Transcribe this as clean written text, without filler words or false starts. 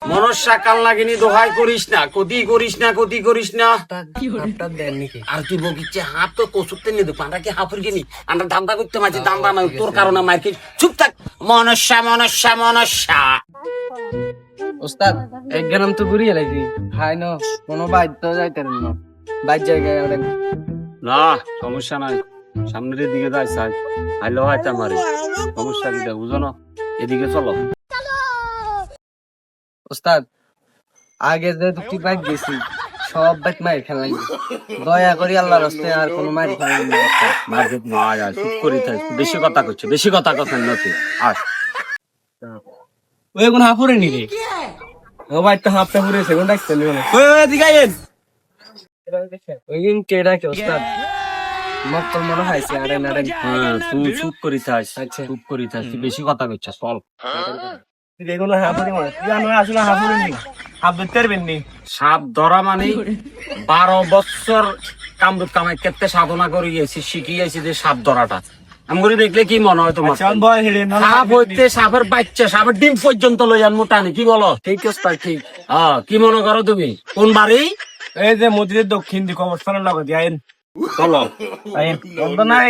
মনস্যা কাল লাগিনি দোহাই করিস না, ক্ষতি করিস না, ক্ষতি করিস না। আর তুই বকিচ্ছে হাত তো কচুরতে নিয়ে দেবো, আমরা কি হাফুর কিনি, আমরা ধান্দা করতে মাঝে দান্দা না, তোর কারণে মার খেয়ে চুপ থাক। মনস্যা মনস্যা মনস্যা। ওস্তাদ এক গ্রাম তো ঘুরিয়ে লাগছি, হাই ন কোনো বাইর তো যাইতে না, বাইর জায়গায় না সমস্যা নাই, সামনের দিকে যাই চাই আইলো হয়তো আমারে সমস্যা কি বুঝো না, এদিকে চলো। ওস্তাদ আগে যে দুটি বাইক গেছি সব বাইক মায়ের খেলাই, দয়া করি আল্লাহর রাস্তায় আর কোনো মায়ের খেলাই না। মার্কেট নয় আর চুপ করি থাক, বেশি কথা করছো, বেশি কথা কথা নতুন আর ওই কোন হাফুরে নিবি ও বাইকটা হাফটা ঘুরেছে কোন ডাকতে না ওই এদিকে আইন। ওই দিন কে ডাকে ওস্তাদ মক্কল মনে হয়েছে আরে না রে। হ্যাঁ তুই চুপ করি থাক, আচ্ছা চুপ করি থাক, তুই বেশি কথা করছিস চল। দেখুন হাফুরে মনে তুই আনো আসলে হাফুরে নি হাফ ধরতে পারবেন নি। সাপ ধরা মানে 12 বছর কামরূপ কামাই ক্ষেত্রে সাধনা করে গেছি, শিখিয়েছি যে সাপ ধরাটা আমি করে দেখলে কি মনে হয় তোমার? সাপ হইতে সাপের বাচ্চা, সাপের ডিম পর্যন্ত লই আন মোটানি, কি বলো? ঠিক ওস্তাদ ঠিক। কি মনে করো তুমি? কোন বাড়ি? এই যে মসজিদের দক্ষিণ দিকে অবস্থানের লাগো দিয়ে আইন চলো। আইন বন্ধ নাই।